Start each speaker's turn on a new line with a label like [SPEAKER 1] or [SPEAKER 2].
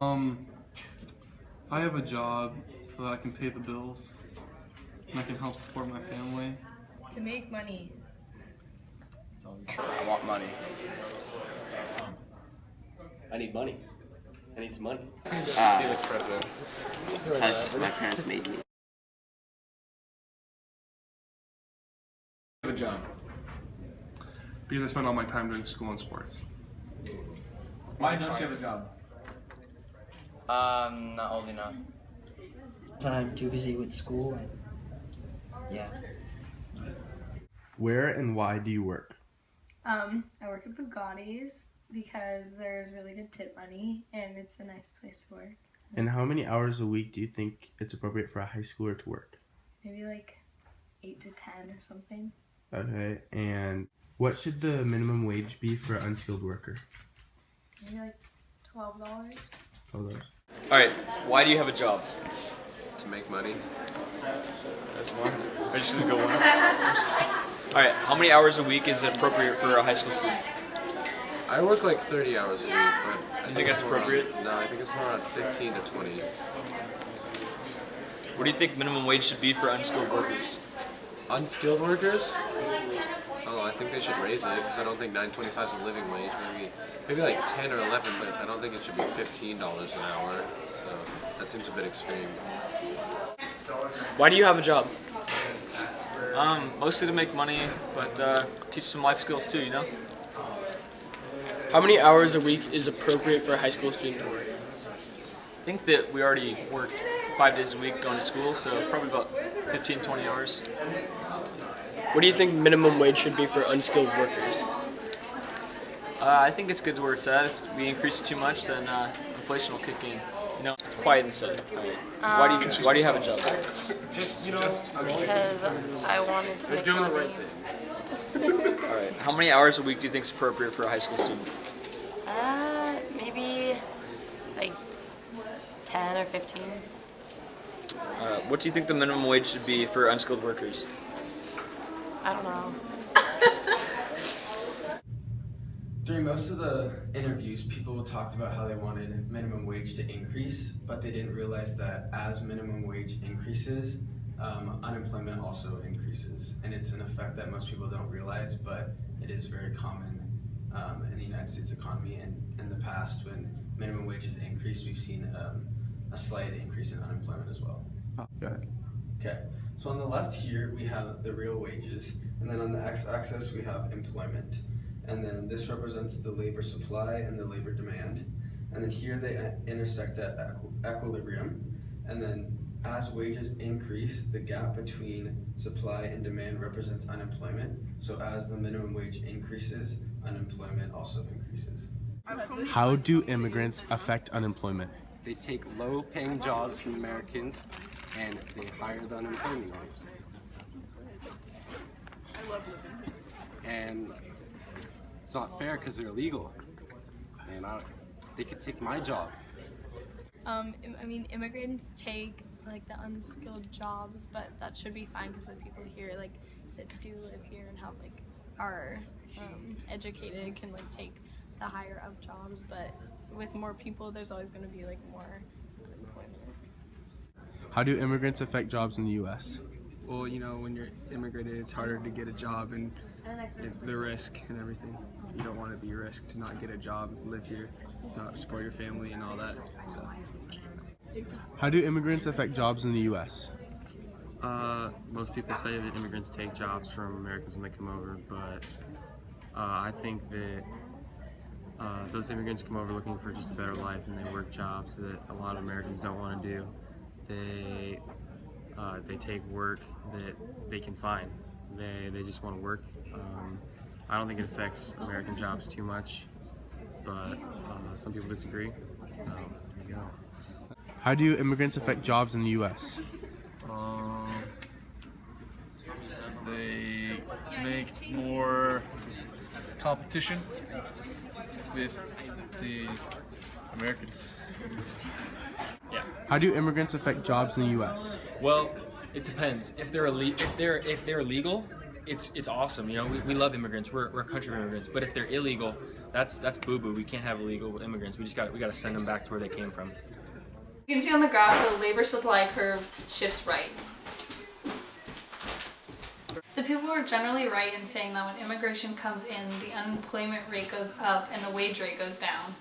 [SPEAKER 1] Um, I have a job so that I can pay the bills and I can help support my family.
[SPEAKER 2] To make money.
[SPEAKER 3] I want money. I need money. I need some money.
[SPEAKER 4] Because my parents made me.
[SPEAKER 5] Have a job.
[SPEAKER 1] Because I spend all my time doing school and sports.
[SPEAKER 5] Why don't you have a job?
[SPEAKER 6] Not old enough.
[SPEAKER 7] I'm too busy with school and yeah.
[SPEAKER 8] Where and why do you work?
[SPEAKER 2] I work at Bugatti's because there's really good tip money and it's a nice place to work.
[SPEAKER 8] And how many hours a week do you think it's appropriate for a high schooler to work?
[SPEAKER 2] Maybe like 8 to 10 or something.
[SPEAKER 8] Okay, and what should the minimum wage be for an unskilled worker?
[SPEAKER 2] Maybe like $12.
[SPEAKER 8] $12.
[SPEAKER 6] Alright, why do you have a job?
[SPEAKER 3] To make money.
[SPEAKER 6] That's one. I just gonna go one. Alright, how many hours a week is appropriate for a high school student?
[SPEAKER 3] I work like 30 hours a week, but
[SPEAKER 6] You think that's appropriate?
[SPEAKER 3] No, I think it's more around 15 to 20.
[SPEAKER 6] What do you think minimum wage should be for unskilled workers?
[SPEAKER 3] Unskilled workers? Oh, I think they should raise it because I don't think $9.25 is a living wage. Maybe like 10 or 11, but I don't think it should be $15 an hour. So that seems a bit extreme.
[SPEAKER 6] Why do you have a job? Mostly to make money, but teach some life skills too, you know?
[SPEAKER 9] How many hours a week is appropriate for a high school student to work?
[SPEAKER 6] I think that we already worked 5 days a week going to school, so probably about 15, 20 hours.
[SPEAKER 9] What do you think minimum wage should be for unskilled workers?
[SPEAKER 6] I think it's good where it's at. If we increase it too much, then inflation will kick in. You know, quiet inside. Why do you have a job?
[SPEAKER 2] Because I wanted to make money.
[SPEAKER 6] All right. How many hours a week do you think is appropriate for a high school student?
[SPEAKER 2] Maybe like 10 or 15.
[SPEAKER 6] What do you think the minimum wage should be for unskilled workers?
[SPEAKER 2] I don't know.
[SPEAKER 10] During most of the interviews, people talked about how they wanted minimum wage to increase, but they didn't realize that as minimum wage increases, unemployment also increases. And it's an effect that most people don't realize, but it is very common in the United States economy. And in the past, when minimum wage has increased, we've seen a slight increase in unemployment as well.
[SPEAKER 8] Go ahead.
[SPEAKER 10] Okay, so on the left here, we have the real wages, and then on the x-axis, we have employment. And then this represents the labor supply and the labor demand. And then here they intersect at equilibrium. And then as wages increase, the gap between supply and demand represents unemployment. So as the minimum wage increases, unemployment also increases.
[SPEAKER 8] How do immigrants affect unemployment?
[SPEAKER 4] They take low-paying jobs from Americans and they hire the unemployment rate. And it's not fair because they're illegal. And they could take my job.
[SPEAKER 2] I mean, immigrants take like the unskilled jobs, but that should be fine because the people here like that do live here and have like are educated can like take the higher up jobs. But with more people, there's always going to be like more unemployment.
[SPEAKER 8] How do immigrants affect jobs in the U.S.?
[SPEAKER 5] Well, you know, when you're immigrated, it's harder to get a job and the risk and everything. You don't want to be risked to not get a job, live here, not support your family and all that. So.
[SPEAKER 8] How do immigrants affect jobs in the U.S.?
[SPEAKER 11] Most people say that immigrants take jobs from Americans when they come over, but I think that those immigrants come over looking for just a better life, and they work jobs that a lot of Americans don't want to do. They take work that they can find. They just want to work. I don't think it affects American jobs too much, but some people disagree. There you go.
[SPEAKER 8] How do immigrants affect jobs in the U.S.?
[SPEAKER 1] They make more competition with the Americans.
[SPEAKER 6] Yeah.
[SPEAKER 8] How do immigrants affect jobs in the U.S.?
[SPEAKER 9] Well, it depends. If they're illegal, it's awesome. You know, we love immigrants. We're a country of immigrants. But if they're illegal,
[SPEAKER 11] That's boo-boo. We can't have illegal immigrants. We got to send them back to where they came from.
[SPEAKER 12] You can see on the graph the labor supply curve shifts right. The people are generally right in saying that when immigration comes in, the unemployment rate goes up and the wage rate goes down.